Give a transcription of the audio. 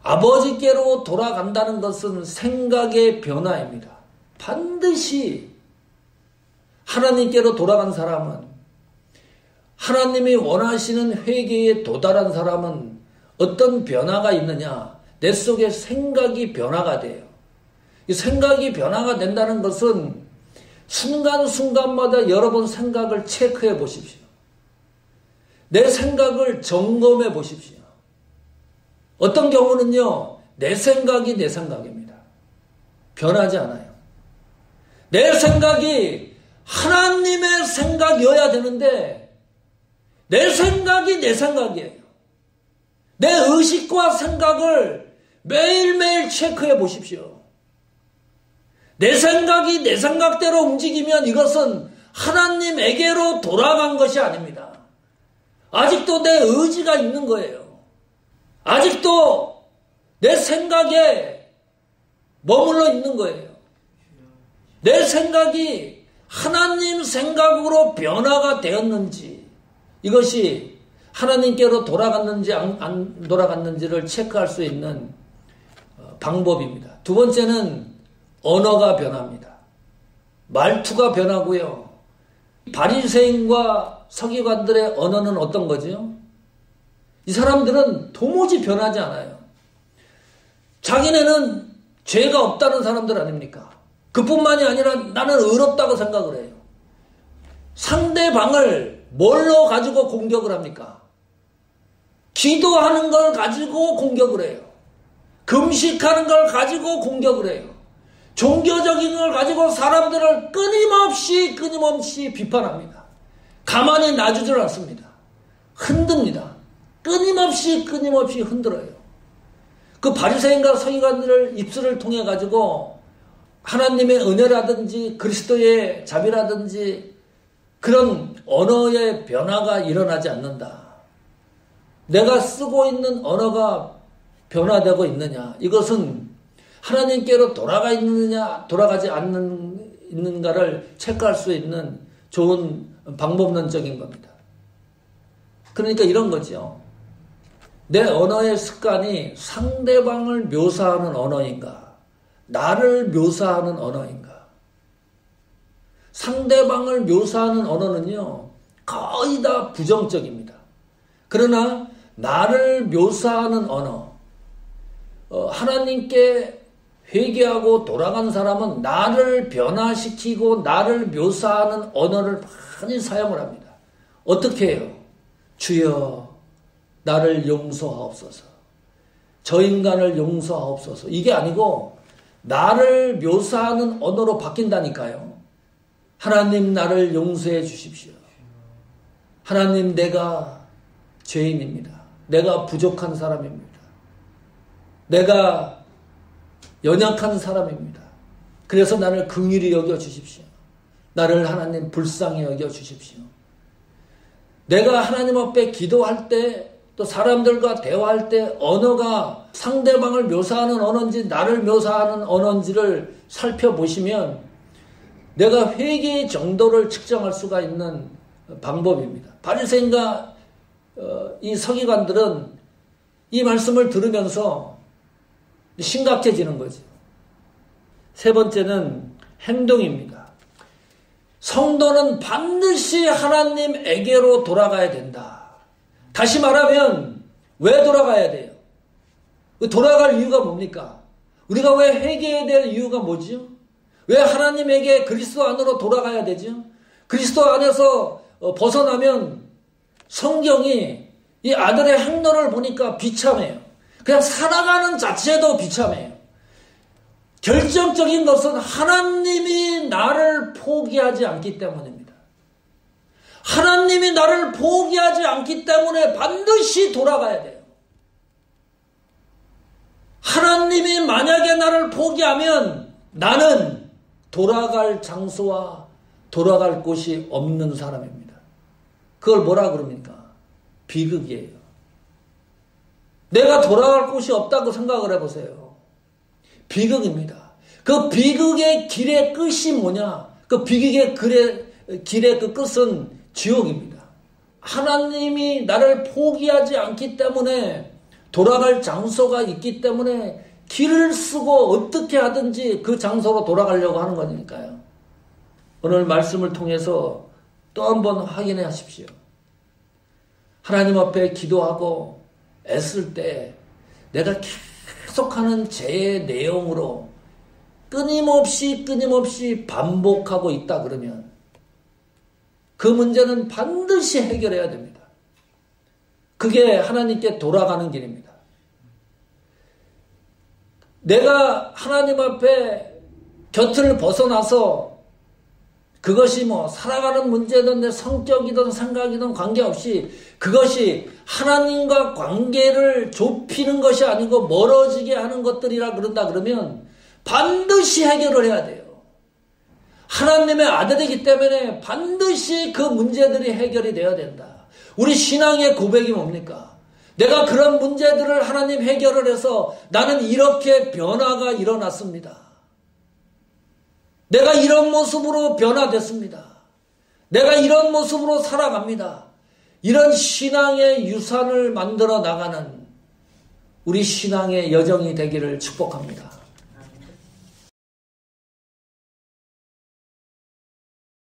아버지께로 돌아간다는 것은 생각의 변화입니다. 반드시 하나님께로 돌아간 사람은, 하나님이 원하시는 회개에 도달한 사람은 어떤 변화가 있느냐? 내 속에 생각이 변화가 돼요. 이 생각이 변화가 된다는 것은 순간순간마다 여러분 생각을 체크해 보십시오. 내 생각을 점검해 보십시오. 어떤 경우는요, 내 생각이 내 생각입니다. 변하지 않아요. 내 생각이 하나님의 생각이어야 되는데 내 생각이 내 생각이에요. 내 의식과 생각을 매일매일 체크해 보십시오. 내 생각이 내 생각대로 움직이면 이것은 하나님에게로 돌아간 것이 아닙니다. 아직도 내 의지가 있는 거예요. 아직도 내 생각에 머물러 있는 거예요. 내 생각이 하나님 생각으로 변화가 되었는지, 이것이 하나님께로 돌아갔는지 안 돌아갔는지를 체크할 수 있는 방법입니다. 두 번째는 언어가 변합니다. 말투가 변하고요. 바리새인과 서기관들의 언어는 어떤 거죠? 이 사람들은 도무지 변하지 않아요. 자기네는 죄가 없다는 사람들 아닙니까? 그뿐만이 아니라 나는 의롭다고 생각을 해요. 상대방을 뭘로 가지고 공격을 합니까? 기도하는 걸 가지고 공격을 해요. 금식하는 걸 가지고 공격을 해요. 종교적인 걸 가지고 사람들을 끊임없이 비판합니다. 가만히 놔주질 않습니다. 흔듭니다. 끊임없이 흔들어요. 그 바리새인과 서기관들을 입술을 통해 가지고 하나님의 은혜라든지 그리스도의 자비라든지 그런 언어의 변화가 일어나지 않는다. 내가 쓰고 있는 언어가 변화되고 있느냐, 이것은 하나님께로 돌아가 있느냐 돌아가지 있는가를 체크할 수 있는 좋은 방법론적인 겁니다. 그러니까 이런 거죠. 내 언어의 습관이 상대방을 묘사하는 언어인가, 나를 묘사하는 언어인가. 상대방을 묘사하는 언어는요, 거의 다 부정적입니다. 그러나 나를 묘사하는 언어, 하나님께 회개하고 돌아간 사람은 나를 변화시키고 나를 묘사하는 언어를 많이 사용을 합니다. 어떻게 해요? 주여 나를 용서하옵소서. 저 인간을 용서하옵소서. 이게 아니고 나를 묘사하는 언어로 바뀐다니까요. 하나님 나를 용서해 주십시오. 하나님 내가 죄인입니다. 내가 부족한 사람입니다. 내가 연약한 사람입니다. 그래서 나를 긍휼히 여겨 주십시오. 나를 하나님 불쌍히 여겨 주십시오. 내가 하나님 앞에 기도할 때, 또 사람들과 대화할 때 언어가 상대방을 묘사하는 언어인지 나를 묘사하는 언어인지를 살펴보시면 내가 회개의 정도를 측정할 수가 있는 방법입니다. 바리새인과 이 서기관들은 이 말씀을 들으면서 심각해지는 거죠. 세 번째는 행동입니다. 성도는 반드시 하나님에게로 돌아가야 된다. 다시 말하면 왜 돌아가야 돼요? 돌아갈 이유가 뭡니까? 우리가 왜 회개해야 될 이유가 뭐죠? 왜 하나님에게 그리스도 안으로 돌아가야 되죠? 그리스도 안에서 벗어나면 성경이 이 아들의 행로를 보니까 비참해요. 그냥 살아가는 자체도 비참해요. 결정적인 것은 하나님이 나를 포기하지 않기 때문입니다. 하나님이 나를 포기하지 않기 때문에 반드시 돌아가야 돼요. 하나님이 만약에 나를 포기하면 나는 돌아갈 장소와 돌아갈 곳이 없는 사람입니다. 그걸 뭐라 그럽니까? 비극이에요. 내가 돌아갈 곳이 없다고 생각을 해보세요. 비극입니다. 그 비극의 길의 끝이 뭐냐? 그 비극의 길의 그 끝은 지옥입니다. 하나님이 나를 포기하지 않기 때문에 돌아갈 장소가 있기 때문에 길을 쓰고 어떻게 하든지 그 장소로 돌아가려고 하는 거니까요. 오늘 말씀을 통해서 또 한 번 확인해 하십시오. 하나님 앞에 기도하고 애쓸 때 내가 계속하는 죄의 내용으로 끊임없이 반복하고 있다 그러면 그 문제는 반드시 해결해야 됩니다. 그게 하나님께 돌아가는 길입니다. 내가 하나님 앞에 곁을 벗어나서 그것이 살아가는 문제든 내 성격이든 생각이든 관계없이 그것이 하나님과 관계를 좁히는 것이 아니고 멀어지게 하는 것들이라 그런다 그러면 반드시 해결을 해야 돼요. 하나님의 아들이기 때문에 반드시 그 문제들이 해결이 되어야 된다. 우리 신앙의 고백이 뭡니까? 내가 그런 문제들을 하나님 해결을 해서 나는 이렇게 변화가 일어났습니다. 내가 이런 모습으로 변화됐습니다. 내가 이런 모습으로 살아갑니다. 이런 신앙의 유산을 만들어 나가는 우리 신앙의 여정이 되기를 축복합니다.